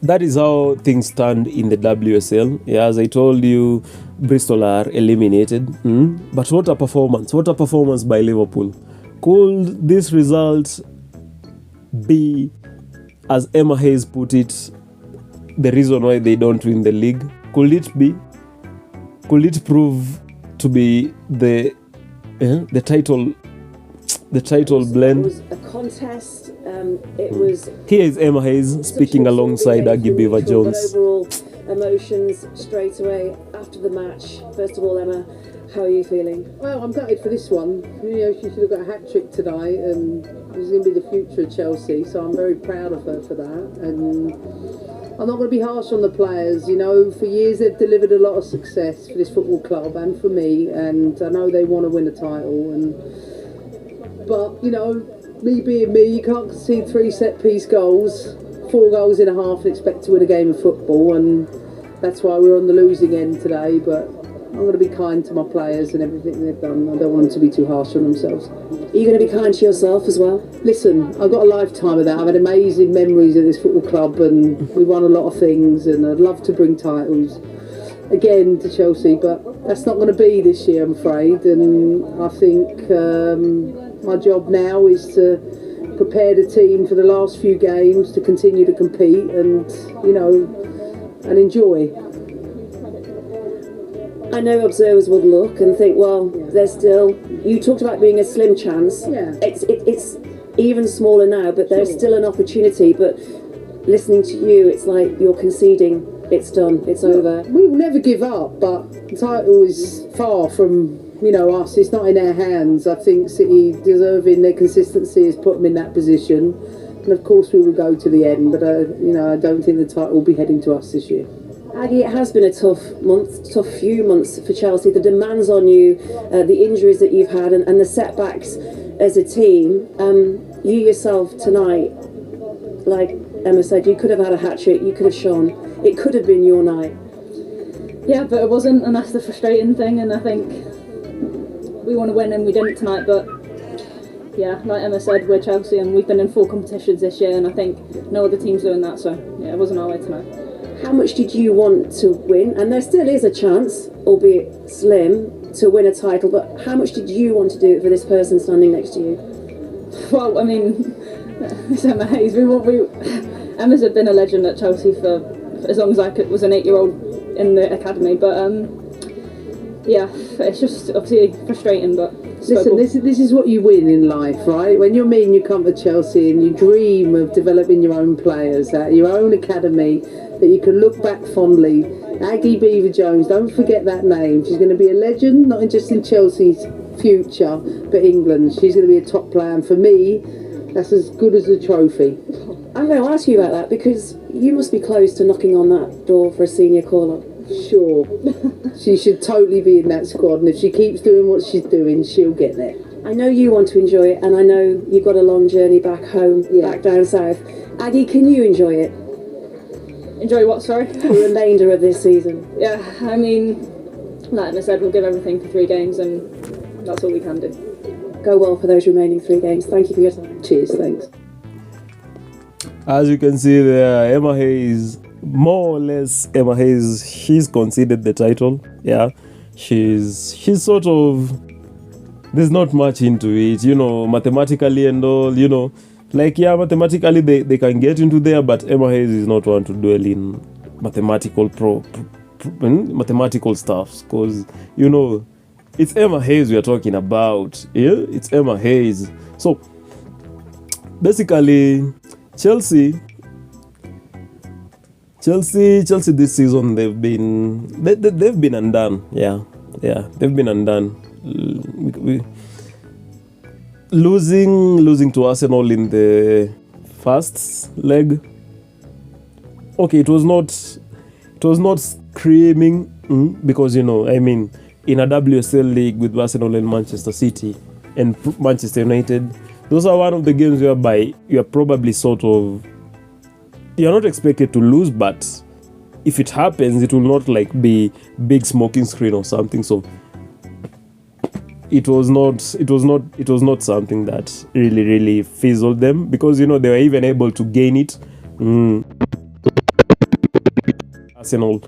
that is how things stand in the WSL. Yeah, as I told you, Bristol are eliminated. But what a performance by Liverpool. Could this result be, as Emma Hayes put it, the reason why they don't win the league? Could it prove to be the title blend? It was a contest. It was. Here is Emma Hayes speaking alongside Aggie Beaver-Jones. Overall, emotions straight away after the match. First of all, Emma, how are you feeling? Well, I'm gutted for this one. You know, she should have got a hat-trick tonight, and this is going to be the future of Chelsea, so I'm very proud of her for that. And I'm not going to be harsh on the players. You know, for years they've delivered a lot of success for this football club and for me, and I know they want to win a title. But, you know, me being me, you can't concede 3 set-piece goals, 4 goals in a half and expect to win a game of football, and that's why we're on the losing end today. But I'm going to be kind to my players and everything they've done. I don't want them to be too harsh on themselves. Are you going to be kind to yourself as well? Listen, I've got a lifetime of that. I've had amazing memories of this football club, and we've won a lot of things, and I'd love to bring titles again to Chelsea, but that's not going to be this year, I'm afraid. And I think my job now is to prepare the team for the last few games to continue to compete and, you know, and enjoy. I know observers will look and think, well, there's still... You talked about being a slim chance. Yeah. It's even smaller now, but there's still an opportunity. But listening to you, it's like you're conceding. It's done. It's over. We will never give up, but the title is far from, you know, us. It's not in our hands. I think City, deserving their consistency, has put them in that position. And of course, we will go to the end. But you know, I don't think the title will be heading to us this year. Aggie, it has been a tough few months for Chelsea. The demands on you, the injuries that you've had, and the setbacks as a team. You yourself tonight, like Emma said, you could have had a hat-trick, you could have shone. It could have been your night. Yeah, but it wasn't, and that's the frustrating thing, and I think we want to win and we didn't tonight, but yeah, like Emma said, we're Chelsea and we've been in 4 competitions this year, and I think no other team's doing that, so yeah, it wasn't our way tonight. How much did you want to win? And there still is a chance, albeit slim, to win a title, but how much did you want to do it for this person standing next to you? Well, I mean, it's Emma Hayes. Emma's been a legend at Chelsea for as long as I was an 8-year-old in the academy, but yeah, it's just obviously frustrating, but listen, this is what you win in life, right? When you're me and you come to Chelsea and you dream of developing your own players at your own academy that you can look back fondly. Aggie Beaver-Jones, don't forget that name. She's going to be a legend, not just in Chelsea's future, but England. She's going to be a top player, and for me, that's as good as a trophy. I'm going to ask you about that because you must be close to knocking on that door for a senior call-up. Sure. She should totally be in that squad, and if she keeps doing what she's doing, she'll get there. I know you want to enjoy it, and I know you've got a long journey back home, back down south. Aggie, can you enjoy it? Enjoy what, sorry? The remainder of this season. Yeah, I mean, like I said, we'll give everything for 3 games, and that's all we can do. Go well for those remaining 3 games. Thank you for your time. Cheers, thanks. As you can see there, Emma Hayes, more or less, Emma Hayes, she's conceded the title. Yeah, she's sort of, there's not much into it, you know, mathematically and all, you know. Like, yeah, mathematically they can get into there, but Emma Hayes is not one to dwell in mathematical mathematical stuff, because, you know, it's Emma Hayes we are talking about. Yeah, it's Emma Hayes. So basically, Chelsea this season they've been undone. Yeah, they've been undone. Losing to Arsenal in the first leg. Okay, it was not screaming because, you know, I mean, in a WSL league with Arsenal and Manchester City and Manchester United, those are one of the games whereby you are probably you're not expected to lose, but if it happens, it will not like be big smoking screen or something. So it was not something that really fizzled them, because, you know, they were even able to gain it. Arsenal.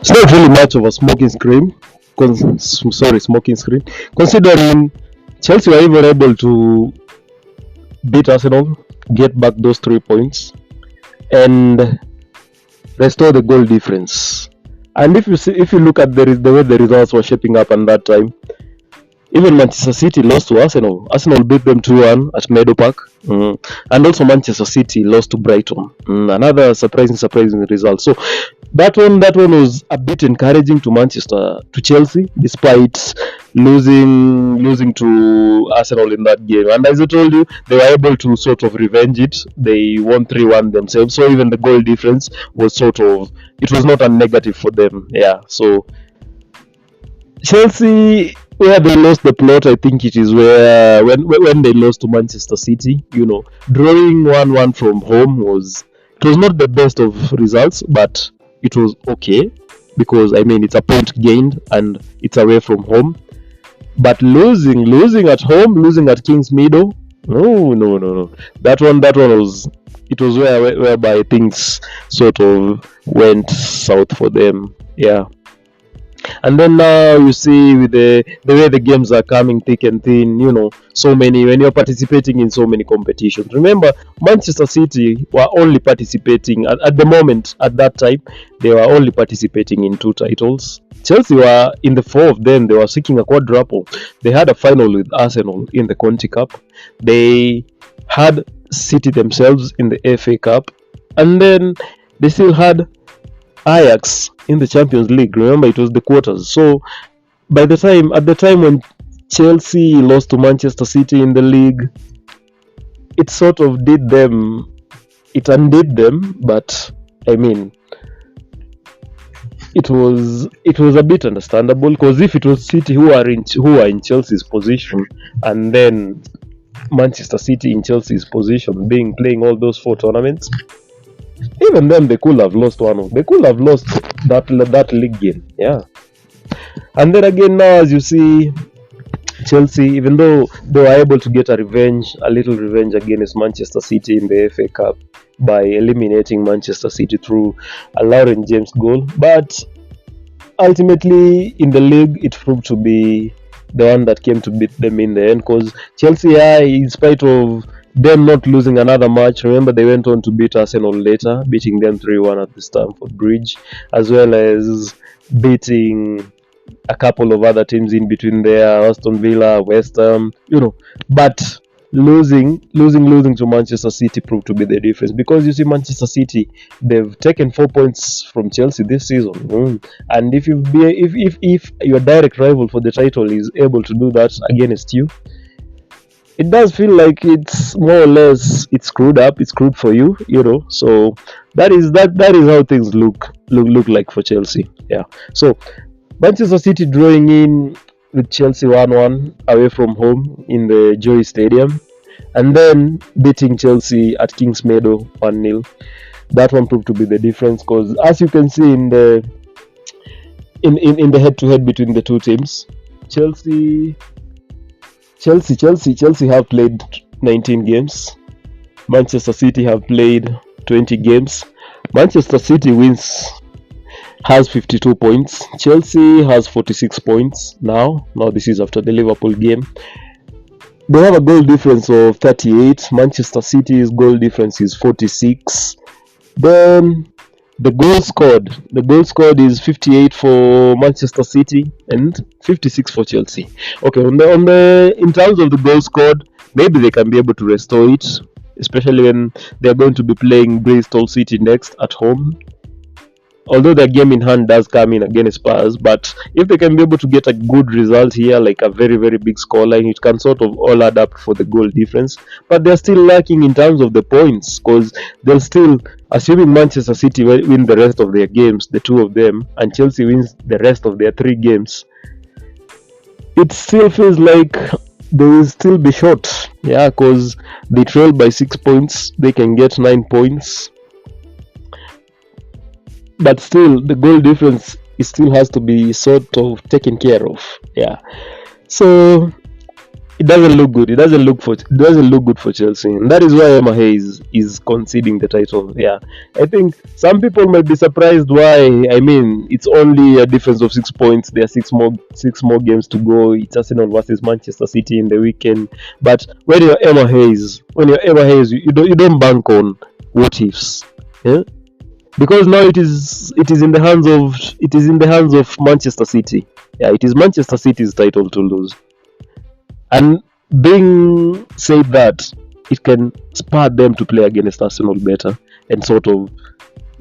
It's not really much of a smoking screen. Smoking screen. Considering Chelsea were even able to beat Arsenal, get back those 3 points, and restore the goal difference. And if you look at the way the results were shaping up at that time, even Manchester City lost to Arsenal. Arsenal beat them 2-1 at Meadow Park. And also Manchester City lost to Brighton. Another surprising result. So that one was a bit encouraging to Chelsea, despite losing to Arsenal in that game. And as I told you, they were able to sort of revenge it. They won 3-1 themselves. So even the goal difference was it was not a negative for them. Yeah. So Chelsea, where they lost the plot, I think it is where when they lost to Manchester City, drawing 1-1 from home was not the best of results, but it was okay, because it's a point gained and it's away from home. But losing at home, losing at King's Meadow, no. That one was whereby things sort of went south for them. Yeah. And then now you see with the way the games are coming thick and thin, so many, when you're participating in so many competitions. Remember, Manchester City were only participating at the moment, at that time, they were only participating in 2 titles. Chelsea were in the 4 of them, they were seeking a quadruple. They had a final with Arsenal in the Conti Cup. They had City themselves in the FA Cup. And then they still had Ajax in the Champions League. Remember, it was the quarters. So at the time when Chelsea lost to Manchester City in the league, it sort of undid them, but it was a bit understandable, because if it was City who are in Chelsea's position, and then Manchester City in Chelsea's position, playing all those 4 tournaments, even then they could have lost that league game. Yeah. And then again, now as you see, Chelsea, even though they were able to get a little revenge against Manchester City in the FA Cup by eliminating Manchester City through a Lauren James goal, but ultimately in the league it proved to be the one that came to beat them in the end, because Chelsea, in spite of them not losing another match, remember they went on to beat Arsenal later, beating them 3-1 at the Stamford Bridge, as well as beating a couple of other teams in between there, Aston Villa, West Ham, but losing to Manchester City proved to be the difference, because you see Manchester City, they've taken 4 points from Chelsea this season, and if your direct rival for the title is able to do that against you, it does feel like it's more or less screwed for you, So that is how things look like for Chelsea. Yeah. So Manchester City drawing in with Chelsea 1-1 away from home in the Joy Stadium, and then beating Chelsea at King's Meadow 1-0. That one proved to be the difference, because as you can see in the head-to-head between the two teams, Chelsea have played 19 games. Manchester City have played 20 games. Manchester City has 52 points. Chelsea has 46 points now. Now this is after the Liverpool game. They have a goal difference of 38. Manchester City's goal difference is 46. Then the goal scored is 58 for Manchester City and 56 for Chelsea. Okay, in terms of the goal scored, maybe they can be able to restore it, especially when they're going to be playing Bristol City next at home. Although their game in hand does come in against Spurs, but if they can be able to get a good result here, like a very, very big scoreline, it can sort of all add up for the goal difference. But they're still lacking in terms of the points, because they'll still, assuming Manchester City win the rest of their games, the 2 of them, and Chelsea wins the rest of their 3 games, it still feels like they will still be short. Yeah, because they trail by 6 points, they can get 9 points. But still, the goal difference still has to be sort of taken care of. Yeah. So it doesn't look good. It doesn't look good for Chelsea, and that is why Emma Hayes is conceding the title. Yeah, I think some people might be surprised why. I mean, it's only a difference of 6 points. There are six more games to go. It's Arsenal versus Manchester City in the weekend. But when you're Emma Hayes, you don't bank on what ifs. Yeah? Because now it is in the hands of Manchester City. Yeah, it is Manchester City's title to lose. And being said that, it can spur them to play against Arsenal better and sort of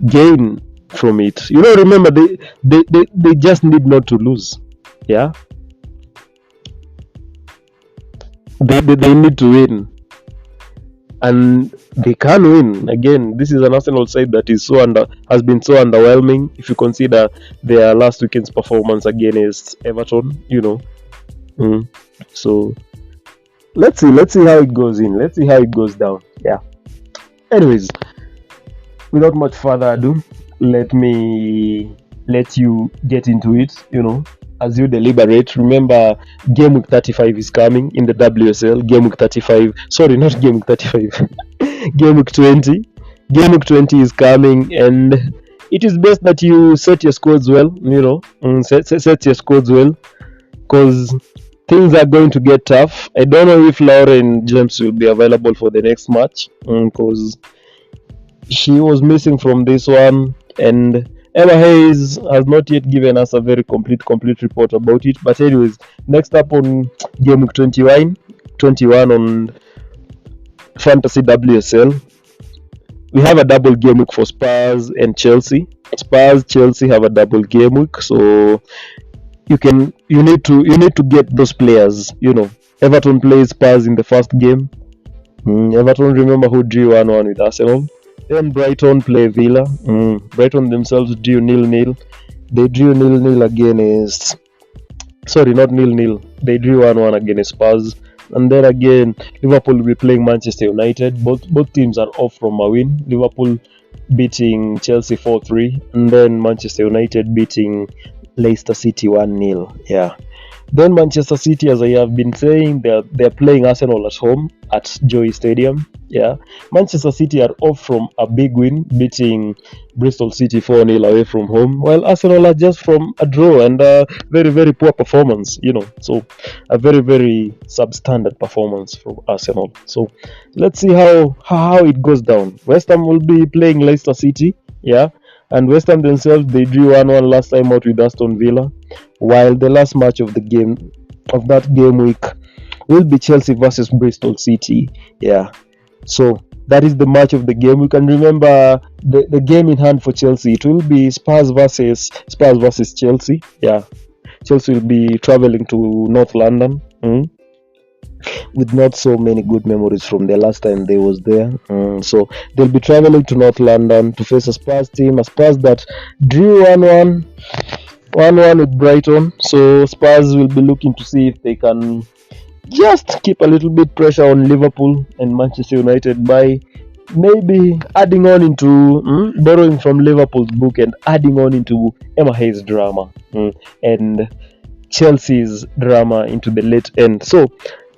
gain from it. Remember, they just need not to lose. Yeah, they need to win, and they can win. Again, this is an Arsenal side that has been so underwhelming. If you consider their last weekend's performance against Everton, So let's see how it goes in. Let's see how it goes down. Yeah. Anyways, without much further ado, let you get into it. As you deliberate. Remember, game week 35 is coming in the WSL. Game week 35. Sorry, not game week 35. Game week 20. Game week 20 is coming, and it is best that you set your squads well. Set your squads well, because things are going to get tough. I don't know if Lauren James will be available for the next match, because she was missing from this one, and Emma Hayes has not yet given us a very complete report about it. But anyways, next up on game week 21 on Fantasy WSL, we have a double game week for Spurs and Chelsea. Chelsea have a double game week, so you need to get those players. Everton plays Spurs in the first game. Everton, remember, who drew 1-1 with Arsenal. Then Brighton play Villa. Brighton themselves drew 0-0. They drew 0-0 against. Sorry, not 0-0. They drew 1-1 against Spurs. And then again, Liverpool will be playing Manchester United. Both teams are off from a win. Liverpool beating Chelsea 4-3, and then Manchester United beating Leicester City 1-0. Yeah. Then Manchester City, as I have been saying, they're playing Arsenal at home at Joy Stadium. Yeah, Manchester City are off from a big win, beating Bristol City 4-0 away from home, while Arsenal are just from a draw and a very, very poor performance. So a very, very substandard performance from Arsenal. So let's see how it goes down. West Ham will be playing Leicester City. Yeah. And West Ham themselves, they drew 1-1 last time out with Aston Villa, while the last match of that game week will be Chelsea versus Bristol City. Yeah, so that is the match of the game week. And remember, the game in hand for Chelsea, it will be Spurs versus Chelsea. Yeah, Chelsea will be traveling to North London. With not so many good memories from the last time they was there. So they'll be traveling to North London to face a Spurs team, a Spurs that drew 1-1 with Brighton. So Spurs will be looking to see if they can just keep a little bit pressure on Liverpool and Manchester United by maybe adding on into borrowing from Liverpool's book and adding on into Emma Hayes' drama and Chelsea's drama into the late end. So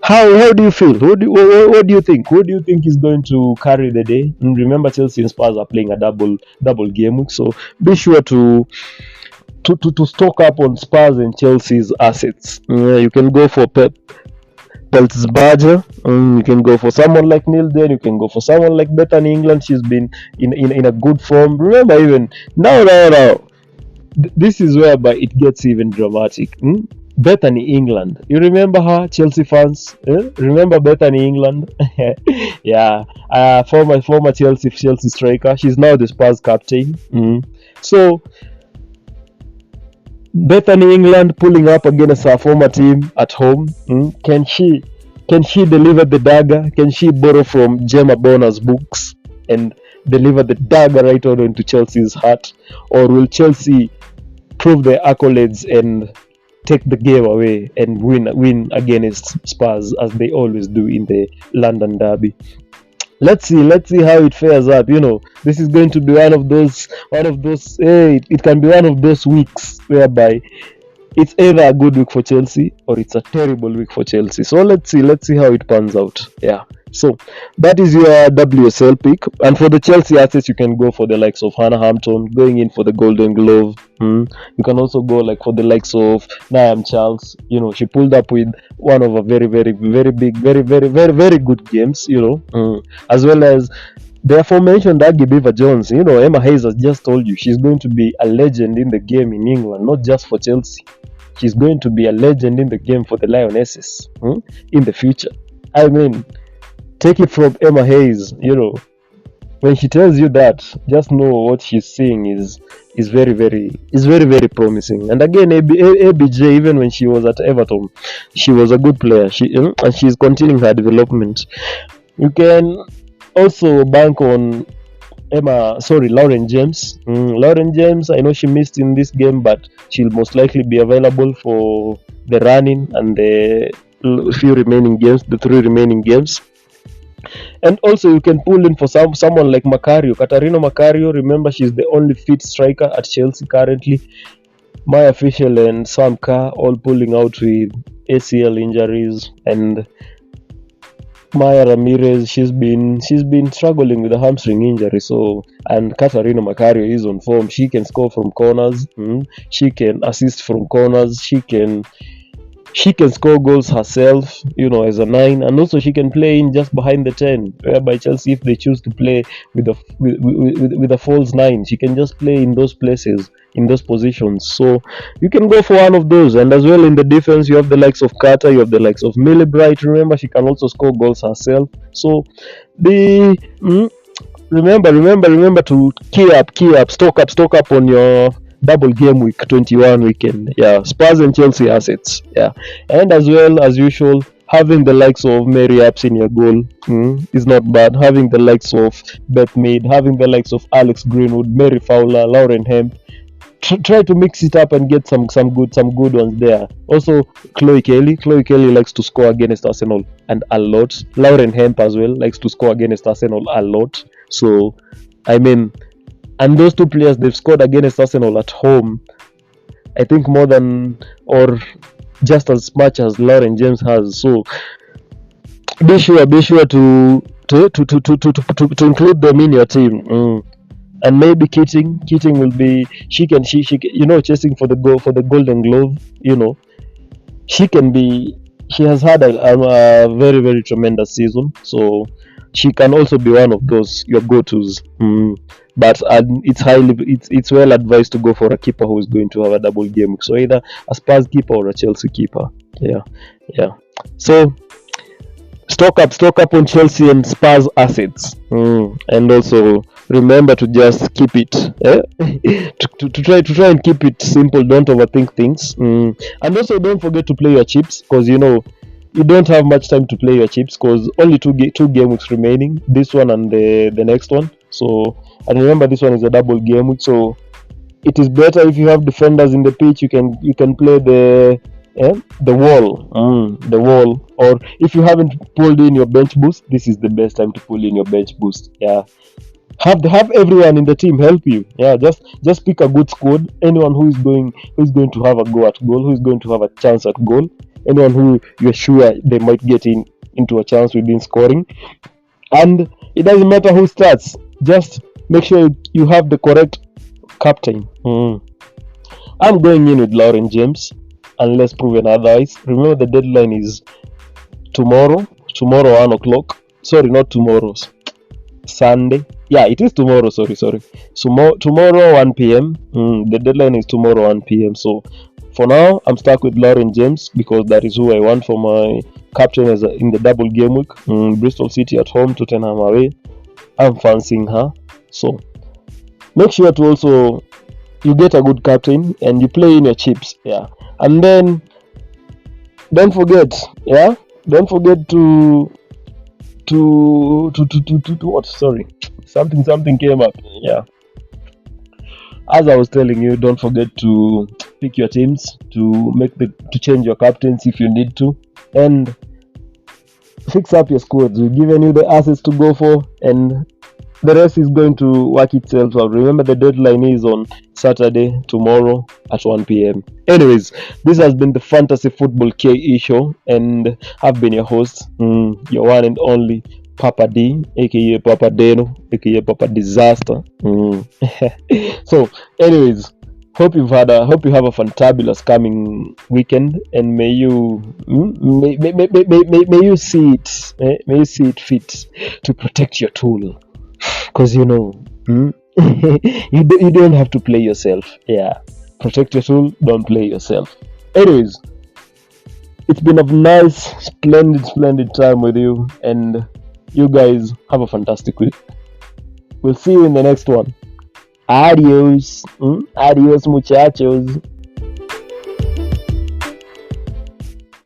how do you feel? What do you think? Who do you think is going to carry the day? And remember, Chelsea and Spurs are playing a double game week, so be sure to stock up on Spurs and Chelsea's assets. You can go for Peltzberger. You can go for someone like Neil Den. You can go for someone like Bethany England. She's been in a good form. Remember, even now. This is whereby it gets even dramatic. Bethany England, you remember her, Chelsea fans? Remember Bethany England? Yeah, former Chelsea striker. She's now the Spurs captain. So Bethany England pulling up against her former team at home. Can she deliver the dagger? Can she borrow from Gemma Bonner's books and deliver the dagger right on into Chelsea's heart, or will Chelsea prove their accolades and take the game away and win against Spurs as they always do in the London derby? Let's see how it fares up. This is going to be one of those it can be one of those weeks whereby it's either a good week for Chelsea or it's a terrible week for Chelsea. So let's see how it pans out. Yeah. So that is your WSL pick. And for the Chelsea assets, you can go for the likes of Hannah Hampton, going in for the Golden Glove. You can also go like for the likes of Niam Charles. You know, she pulled up with one of a very, very, very big, very, very, very, very good games. You know, as well as the aforementioned Aggie Beaver Jones. You know, Emma Hayes has just told you she's going to be a legend in the game in England, not just for Chelsea. She's going to be a legend in the game for the Lionesses in the future. I mean, take it from Emma Hayes. You know, when she tells you that, just know what she's saying is very, very promising. And again, ABJ, even when she was at Everton, she was a good player. And she's continuing her development. You can also bank on Lauren James. Lauren James, I know she missed in this game, but she'll most likely be available for the run-in and the three remaining games. And also you can pull in for someone like Macario, Katarina Macario. Remember, she's the only fit striker at Chelsea currently. Maya Fischel and Sam Kerr all pulling out with ACL injuries, and Maya Ramirez, she's been struggling with a hamstring injury. So, and Katarina Macario is on form. She can score from corners. She can assist from corners. She can score goals herself, you know, as a 9, and also she can play in just behind the 10. Whereby Chelsea, if they choose to play with a false 9, she can just play in those places, in those positions. So you can go for one of those. And as well in the defense, you have the likes of Carter, you have the likes of Millie Bright. Remember, she can also score goals herself. So remember to key up, stock up on your double game week 21 weekend. Yeah, Spurs and Chelsea assets. Yeah, and as well as usual, having the likes of Mary Apps in your goal is not bad. Having the likes of Beth Mead, having the likes of Alex Greenwood, Mary Fowler, Lauren Hemp. Try to mix it up and get some good ones there. Also, Chloe Kelly likes to score against Arsenal and a lot. Lauren Hemp as well likes to score against Arsenal a lot. So, I mean, and those two players, they've scored against Arsenal at home, I think more than or just as much as Lauren James has. So be sure to include them in your team. And maybe Keating will be, she you know, chasing for the Golden Glove. You know, she has had a very, very tremendous season. So she can also be one of those your go-tos. But it's well advised to go for a keeper who is going to have a double game week. So either a Spurs keeper or a Chelsea keeper. Yeah. So stock up on Chelsea and Spurs assets. And also remember to just keep it to try and keep it simple. Don't overthink things. And also don't forget to play your chips, because you know you don't have much time to play your chips, because only two game weeks remaining, this one and the next one. So, and remember, this one is a double game week, so it is better if you have defenders in the pitch. You can play the wall, or if you haven't pulled in your bench boost, this is the best time to pull in your bench boost. Yeah, have everyone in the team help you. Yeah, just pick a good squad. Anyone who is going to have a go at goal, who is going to have a chance at goal. Anyone who you're sure they might get into a chance within scoring. And it doesn't matter who starts, just make sure you have the correct captain. I'm going in with Lauren James, unless proven otherwise. Remember, the deadline is tomorrow 1 o'clock. Sorry, not tomorrow, Sunday. Yeah, it is tomorrow, sorry. Tomorrow 1 p.m. The deadline is tomorrow 1 p.m. So for now, I'm stuck with Lauren James because that is who I want for my captain in the double game week. Bristol City at home, Tottenham away. I'm fancying her. So make sure to also you get a good captain and you play in your chips. Yeah, and then don't forget to what? Sorry, something came up. Yeah. As I was telling you, don't forget to pick your teams, to change your captains if you need to, and fix up your squads. We've given you the assets to go for, and the rest is going to work itself out. Remember, the deadline is on Saturday, tomorrow at 1 p.m. Anyways, this has been the Fantasy Football KE show, and I've been your host, your one and only Papa D, aka Papa Deno, aka Papa Disaster. So, anyways, hope you have a fantabulous coming weekend, and may you see it fit to protect your tool, because you don't have to play yourself. Yeah, protect your tool, don't play yourself. Anyways, it's been a nice, splendid time with you, and you guys have a fantastic week. We'll see you in the next one. Adios, adios muchachos.